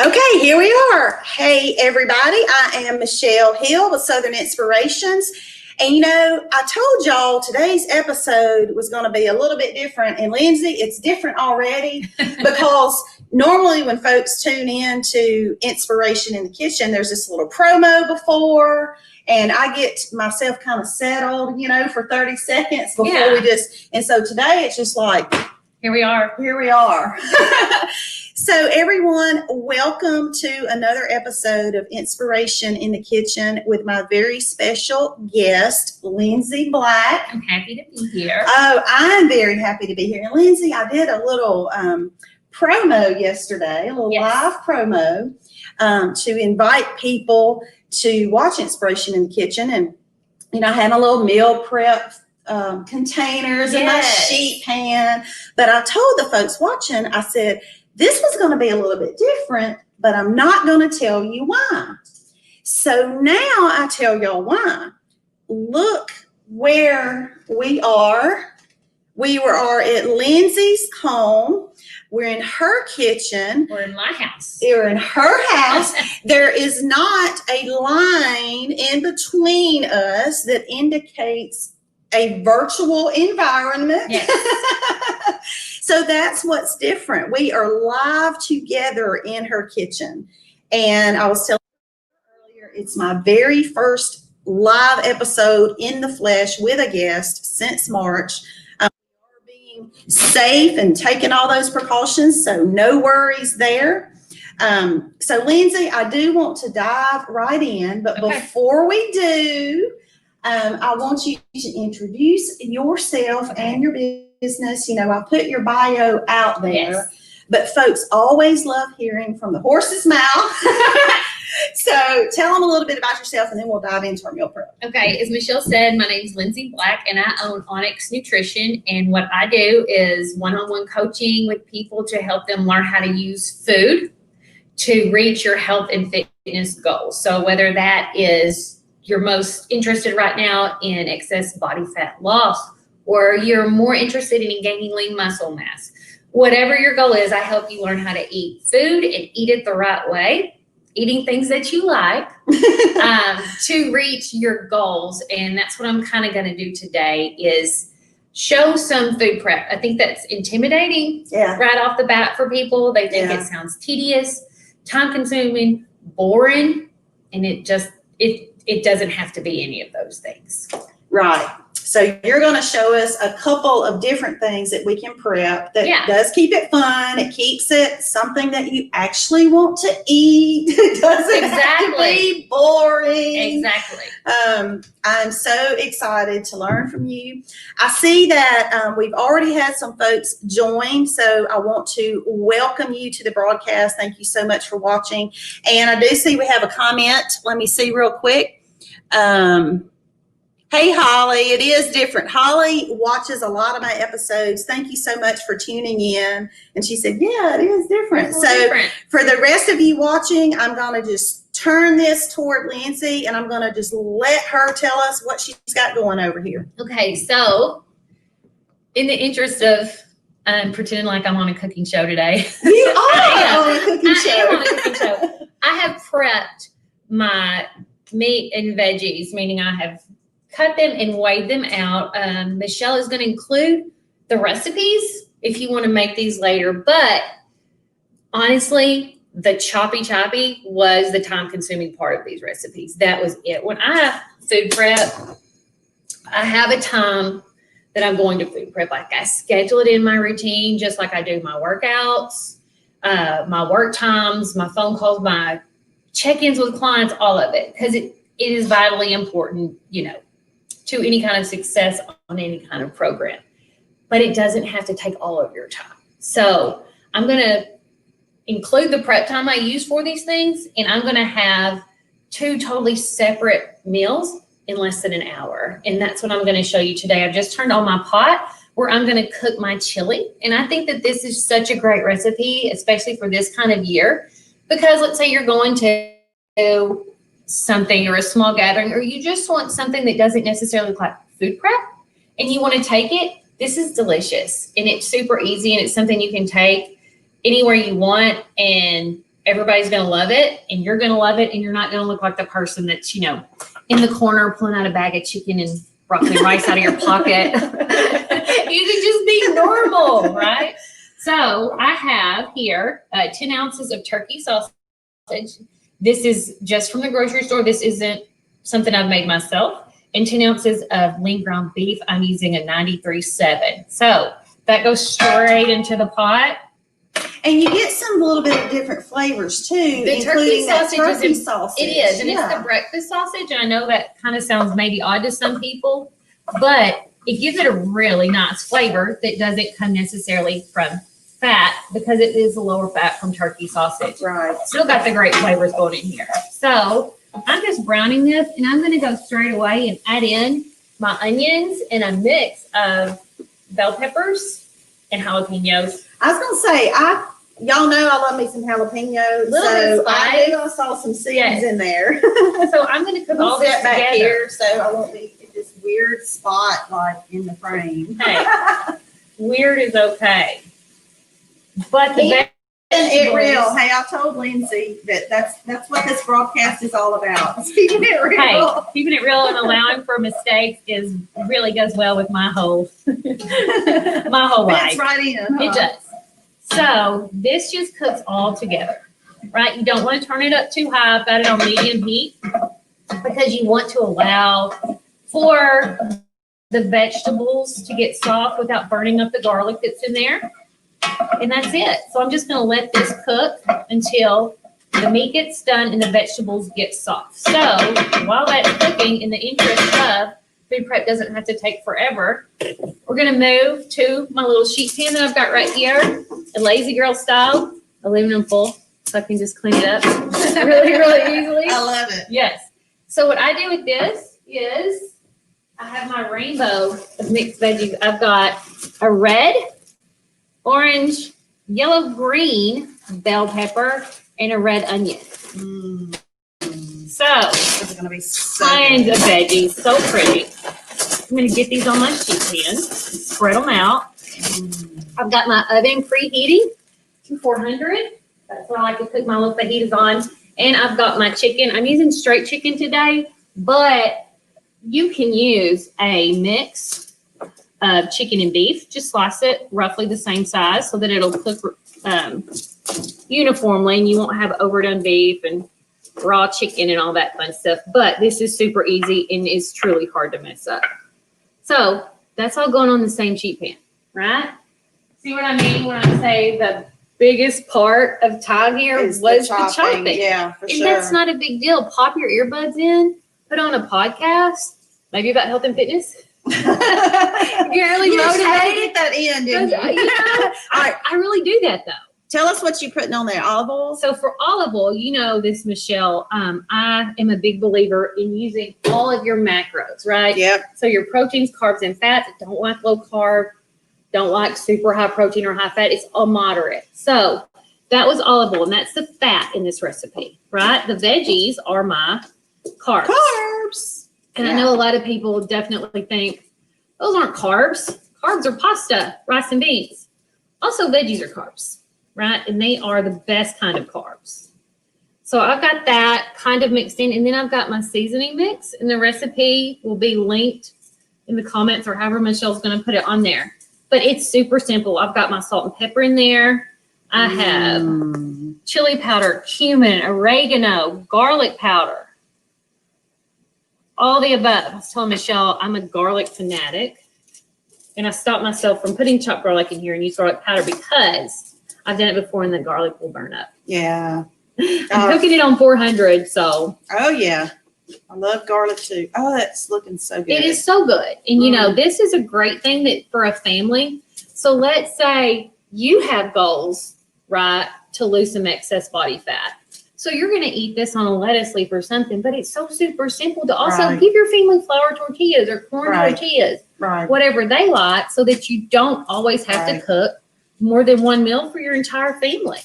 Okay, here we are. Hey, everybody. I am Michelle Hill with Southern Inspirations. And you know, I told y'all today's episode was going to be a little bit different. And Lindsey, it's different already because normally when folks tune in to Inspiration in the Kitchen, there's this little promo before. And I get myself kind of settled, you know, for 30 seconds before and so today it's just like, here we are. Here we are. So everyone, welcome to another episode of Inspiration in the Kitchen with my very special guest, Lindsey Black. I'm happy to be here. Oh, I'm very happy to be here. And Lindsey, I did a little promo yesterday, a little live promo to invite people to watch Inspiration in the Kitchen. And, you know, I had a little meal prep containers in my sheet pan. But I told the folks watching, I said, this was going to be a little bit different, but I'm not going to tell you why. So now I tell y'all why. Look where we are. We are at Lindsey's home. We're in her kitchen. We're in my house. We're in her house. There is not a line in between us that indicates a virtual environment. Yes. So that's what's different. We are live together in her kitchen. And I was telling you earlier, it's my very first live episode in the flesh with a guest since March. We are being safe and taking all those precautions, so no worries there. So Lindsey, I do want to dive right in, but before we do, I want you to introduce yourself and your business. You know, I'll put your bio out there, but folks always love hearing from the horse's mouth. So tell them a little bit about yourself and then we'll dive into our meal prep. Okay, as Michelle said, my name is Lindsey Black and I own Onyx Nutrition. And what I do is one-on-one coaching with people to help them learn how to use food to reach your health and fitness goals. So whether that is you're most interested right now in excess body fat loss, or you're more interested in gaining lean muscle mass, whatever your goal is, I help you learn how to eat food and eat it the right way, eating things that you like to reach your goals. And that's what I'm kind of going to do today is show some food prep. I think that's intimidating right off the bat for people. They think it sounds tedious, time consuming, boring, and it doesn't have to be any of those things. Right. So you're going to show us a couple of different things that we can prep that does keep it fun. It keeps it something that you actually want to eat. It doesn't have to be boring. Exactly. I'm so excited to learn from you. I see that we've already had some folks join, so I want to welcome you to the broadcast. Thank you so much for watching. And I do see we have a comment. Let me see real quick. Hey, Holly, it is different. Holly watches a lot of my episodes. Thank you so much for tuning in. And she said, yeah, it is different. For the rest of you watching, I'm going to just turn this toward Lindsey and I'm going to just let her tell us what she's got going over here. Okay, so in the interest of pretending like I'm on a cooking show today. You are on a cooking show. I am on a cooking show. I have prepped my meat and veggies, meaning I have cut them and weighed them out. Michelle is going to include the recipes if you want to make these later. But honestly, the choppy was the time-consuming part of these recipes. That was it. When I food prep, I have a time that I'm going to food prep. Like I schedule it in my routine, just like I do my workouts, my work times, my phone calls, my check-ins with clients, all of it. Because it is vitally important, you know, to any kind of success on any kind of program, but it doesn't have to take all of your time. So I'm going to include the prep time I use for these things, and I'm going to have 2 totally separate meals in less than an hour. And that's what I'm going to show you today. I've just turned on my pot where I'm going to cook my chili. And I think that this is such a great recipe, especially for this kind of year, because let's say you're going to do something or a small gathering, or you just want something that doesn't necessarily look like food prep and you want to take it, this is delicious and it's super easy and it's something you can take anywhere you want and everybody's going to love it, and you're going to love it, and you're not going to look like the person that's, you know, in the corner pulling out a bag of chicken and broccoli rice out of your pocket. You can just be normal, right? So I have here 10 ounces of turkey sausage. This is just from the grocery store. This isn't something I've made myself. And 10 ounces of lean ground beef. I'm using a 93.7. So that goes straight into the pot. And you get some little bit of different flavors too, The including turkey turkey sausage. sausage. It is, and it's the breakfast sausage. And I know that kind of sounds maybe odd to some people, but it gives it a really nice flavor that doesn't come necessarily from fat, because it is a lower fat from turkey sausage. Right. Still got the great flavors going in here. So I'm just browning this, and I'm going to go straight away and add in my onions and a mix of bell peppers and jalapenos. I was going to say, y'all know I love me some jalapenos. Little bit of spice. I saw some seeds in there. So I'm going to cook all this back together. here so I won't be in this weird spot like in the frame. Hey, weird is okay. But the It real. Hey, I told Lindsey that's what this broadcast is all about. It's keeping it real. Hey, keeping it real and allowing for mistakes really goes well with my whole life. Fits right in. Huh? It does. So this just cooks all together, right? You don't want to turn it up too high. I've got it on medium heat because you want to allow for the vegetables to get soft without burning up the garlic that's in there. And that's it. So I'm just going to let this cook until the meat gets done and the vegetables get soft. So while that's cooking, in the interest of food prep doesn't have to take forever, we're going to move to my little sheet pan that I've got right here, a lazy girl style, aluminum foil, so I can just clean it up really, really easily. I love it. Yes. So what I do with this is I have my rainbow of mixed veggies. I've got a red, orange, yellow, green bell pepper, and a red onion. So This is going to be so tons good. of veggies, so pretty. I'm going to get these on my sheet pan, spread them out. I've got my oven preheating to 400. That's what I like to cook my little fajitas on. And I've got my chicken. I'm using straight chicken today, but you can use a mix of chicken and beef. Just slice it roughly the same size so that it'll cook uniformly, and you won't have overdone beef and raw chicken and all that fun stuff. But this is super easy and is truly hard to mess up. So that's all going on the same sheet pan, right? See what I mean when I say the biggest part of time here was the chopping. Yeah, for And sure. that's not a big deal. Pop your earbuds in, put on a podcast, maybe about health and fitness. You're really You just motivated. hated that end, didn't you? I really do that though. Tell us what you're putting on there. Olive oil? So for olive oil, you know this, Michelle, I am a big believer in using all of your macros, right? Yep. So your proteins, carbs, and fats. Don't like low carb, don't like super high protein or high fat. It's all moderate. So that was olive oil, and that's the fat in this recipe, right? The veggies are my carbs. Carbs. And I know a lot of people definitely think those aren't carbs. Carbs are pasta, rice, and beans. Also, veggies are carbs, right? And they are the best kind of carbs. So I've got that kind of mixed in, and then I've got my seasoning mix, and the recipe will be linked in the comments or however Michelle's going to put it on there. But it's super simple. I've got my salt and pepper in there. I have chili powder, cumin, oregano, garlic powder. All the above. I was telling Michelle I'm a garlic fanatic, and I stopped myself from putting chopped garlic in here and use garlic powder because I've done it before and the garlic will burn up. Yeah. I'm cooking it on 400, so. Oh, yeah. I love garlic too. Oh, that's looking so good. It is so good. And you know, this is a great thing that for a family. So let's say you have goals, right, to lose some excess body fat. So you're going to eat this on a lettuce leaf or something, but it's so super simple to also give your family flour tortillas or corn tortillas, whatever they like, so that you don't always have to cook more than one meal for your entire family.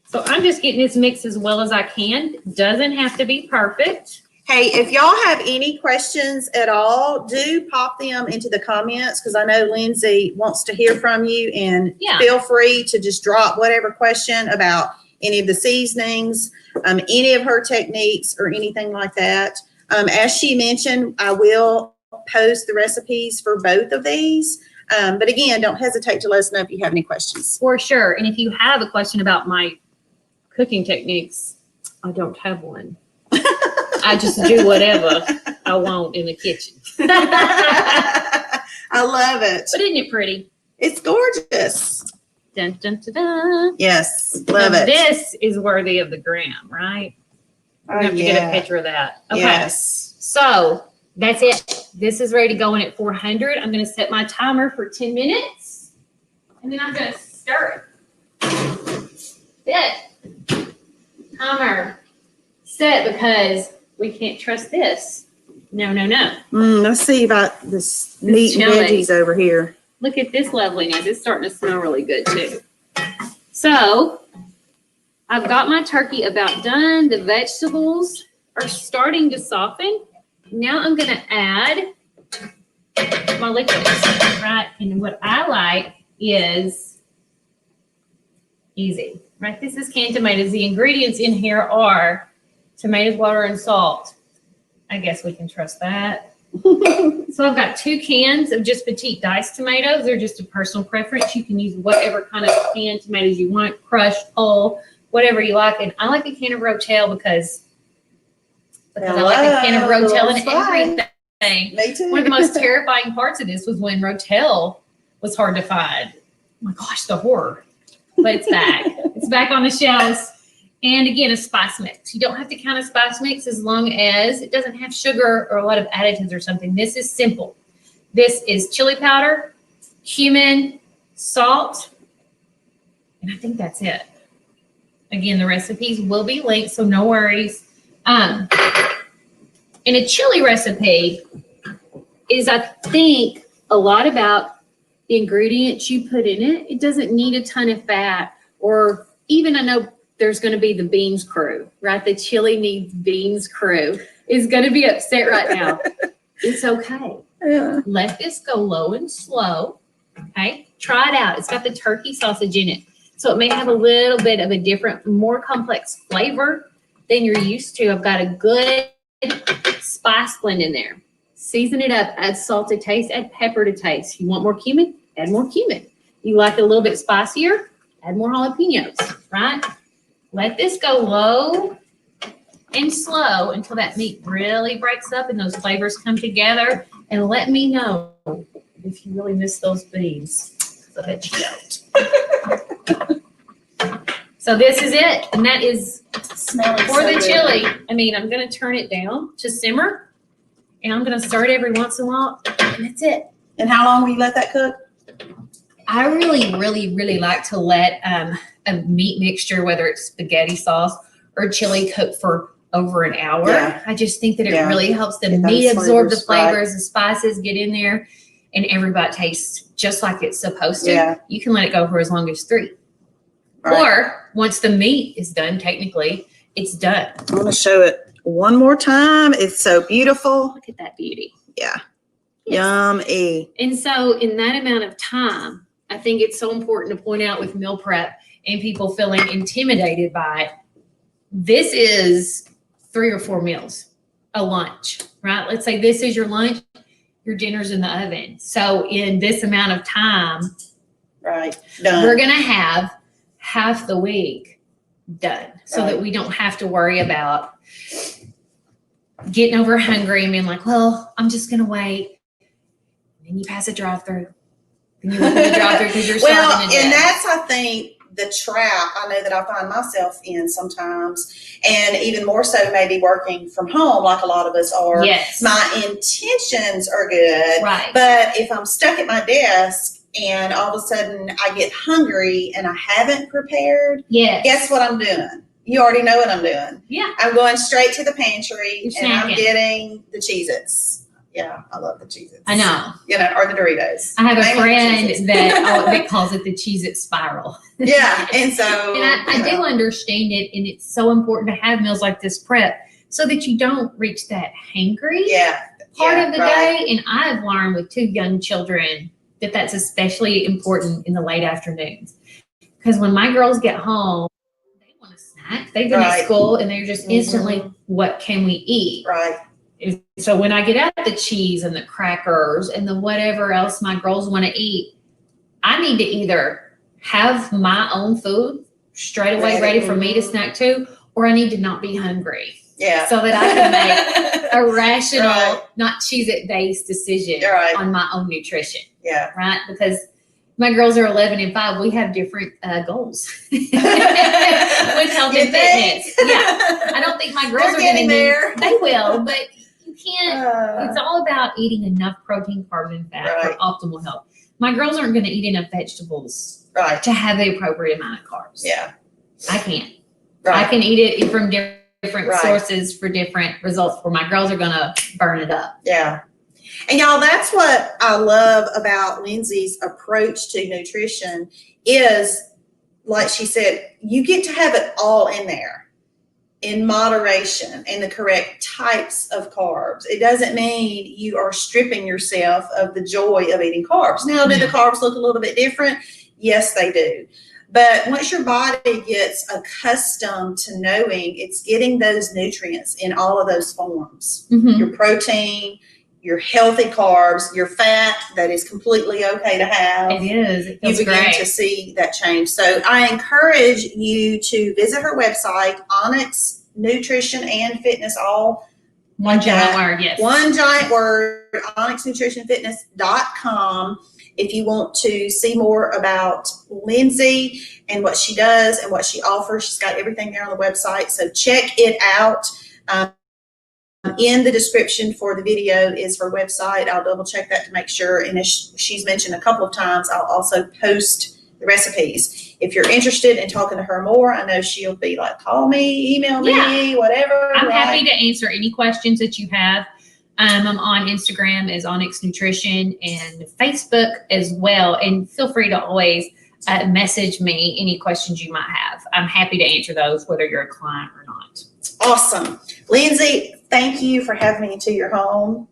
So I'm just getting this mix as well as I can. Doesn't have to be perfect. Hey, if y'all have any questions at all, do pop them into the comments because I know Lindsey wants to hear from you, and feel free to just drop whatever question about any of the seasonings, any of her techniques or anything like that. As she mentioned, I will post the recipes for both of these. But again, don't hesitate to let us know if you have any questions. For sure. And if you have a question about my cooking techniques, I don't have one. I just do whatever I want in the kitchen. I love it. But isn't it pretty? It's gorgeous. Dun, dun, dun, dun. Yes, love it. This is worthy of the gram, right? We have to get a picture of that. Okay. Yes. So that's it. This is ready to go in at 400. I'm going to set my timer for 10 minutes. And then I'm going to stir it. Set. Timer. Set, because we can't trust this. No, no, no. Let's see about this meat and veggies over here. Look at this loveliness. It's starting to smell really good too. So I've got my turkey about done. The vegetables are starting to soften. Now I'm going to add my liquids, right? And what I like is easy, right? This is canned tomatoes. The ingredients in here are tomatoes, water, and salt. I guess we can trust that. So I've got 2 cans of just petite diced tomatoes. They're just a personal preference. You can use whatever kind of canned tomatoes you want, crushed, whole, whatever you like. And I like a can of Rotel because I like a can of Rotel and everything. Me too. One of the most terrifying parts of this was when Rotel was hard to find. Oh my gosh, the horror. But it's back. It's back on the shelves. And again, a spice mix. You don't have to count a spice mix as long as it doesn't have sugar or a lot of additives or something. This is simple. This is chili powder, cumin, salt, and I think that's it. Again, the recipes will be linked, so no worries. In a chili recipe is, I think, a lot about the ingredients you put in it. It doesn't need a ton of fat, or even, I know there's going to be the beans crew, right? The chili needs beans crew is going to be upset right now. It's okay. Yeah. Let this go low and slow. Okay. Try it out. It's got the turkey sausage in it. So it may have a little bit of a different, more complex flavor than you're used to. I've got a good spice blend in there. Season it up, add salt to taste, add pepper to taste. You want more cumin? Add more cumin. You like it a little bit spicier? Add more jalapenos, right? Let this go low and slow until that meat really breaks up and those flavors come together. And let me know if you really miss those beans. I bet you don't. So this is it. And that is Smelling for the so chili. good. I mean, I'm going to turn it down to simmer. And I'm going to stir it every once in a while. And that's it. And how long will you let that cook? I really, really, really like to let a meat mixture, whether it's spaghetti sauce or chili, cook for over an hour. Yeah. I just think that it really helps the Get those meat absorb the flavors, flavors, the spices get in there, and every bite tastes just like it's supposed to. Yeah. You can let it go for as long as 3. Right. Or once the meat is done, technically, it's done. I'm going to show it one more time. It's so beautiful. Look at that beauty. Yeah. Yes. Yummy. And so in that amount of time, I think it's so important to point out with meal prep and people feeling intimidated by it. This is 3 or 4 meals, a lunch, right? Let's say this is your lunch, your dinner's in the oven. So in this amount of time, Right. Done. we're going to have half the week done so that we don't have to worry about getting over hungry and being like, well, I'm just going to wait. And then you pass a drive-through. And you look at the drive-through because you're starving to death. And that's, I think, the trap I know that I find myself in sometimes, and even more so maybe working from home like a lot of us are. Yes. My intentions are good, Right. but if I'm stuck at my desk and all of a sudden I get hungry and I haven't prepared, Yes. guess what I'm doing? You already know what I'm doing. Yeah. I'm going straight to the pantry You're and I'm snacking. getting the Cheez-Its. Yeah, I love the Cheez-Its. I know. You know, or the Doritos. I have a Mainly the friend Cheez-Its. that calls it the Cheez-It spiral. Yeah, and so. And I do understand it, and it's so important to have meals like this prep so that you don't reach that hangry Yeah. part Yeah, of the right. day. And I've learned with 2 young children that that's especially important in the late afternoons. Because when my girls get home, they want a snack. They've been Right. at school and they're just instantly, what can we eat? Right. So when I get out the cheese and the crackers and the whatever else my girls want to eat, I need to either have my own food straight away ready for me to snack to, or I need to not be hungry. Yeah. So that I can make a rational, Right. not Cheez-It based decision Right. on my own nutrition. Yeah. Right? Because my girls are 11 and 5. We have different goals with health and fitness. Yeah. I don't think my girls are going to there. They will, but you can't. It's all about eating enough protein, carbs, and fat for optimal health. My girls aren't going to eat enough vegetables to have the appropriate amount of carbs. Yeah. I can't. Right. I can eat it from different sources for different results, where my girls are going to burn it up. Yeah. And y'all, that's what I love about Lindsey's approach to nutrition is, like she said, you get to have it all in there in moderation and the correct types of carbs. It doesn't mean you are stripping yourself of the joy of eating carbs. Now, do the carbs look a little bit different? Yes, they do. But once your body gets accustomed to knowing it's getting those nutrients in all of those forms, your protein, your healthy carbs, your fat that is completely okay to have. It is. It feels you begin great to see that change. So I encourage you to visit her website, Onyx Nutrition and Fitness, all one giant word, yes. One giant word, onyxnutritionfitness.com. If you want to see more about Lindsey and what she does and what she offers, she's got everything there on the website. So check it out. In the description for the video is her website. I'll double check that to make sure. And as she's mentioned a couple of times, I'll also post the recipes. If you're interested in talking to her more, I know she'll be like, call me, email me, whatever. I'm happy to answer any questions that you have. I'm on Instagram as Onyx Nutrition and Facebook as well. And feel free to always message me any questions you might have. I'm happy to answer those, whether you're a client or not. Awesome. Lindsey, thank you for having me into your home.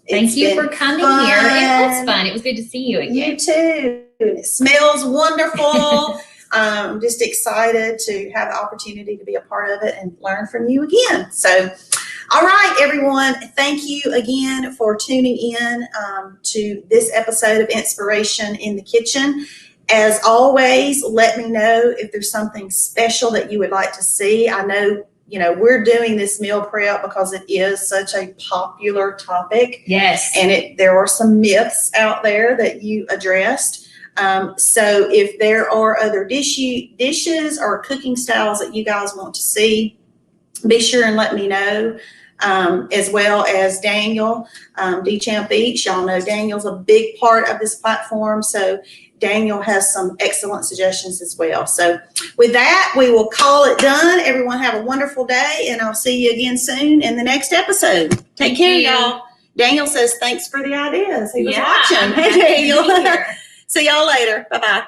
Thank you for coming here. It was fun. It was good to see you again. You too. It smells wonderful. I'm just excited to have the opportunity to be a part of it and learn from you again. So, all right, everyone. Thank you again for tuning in to this episode of Inspiration in the Kitchen. As always, let me know if there's something special that you would like to see. I know, we're doing this meal prep because it is such a popular topic. Yes. And there are some myths out there that you addressed. So if there are other dishes or cooking styles that you guys want to see, be sure and let me know. As well as Daniel, D-Champ Eats. Y'all know Daniel's a big part of this platform. So Daniel has some excellent suggestions as well. So with that, we will call it done. Everyone have a wonderful day, and I'll see you again soon in the next episode. Take care, y'all. Daniel says thanks for the ideas. He was watching. Hey, Daniel. See y'all later. Bye-bye.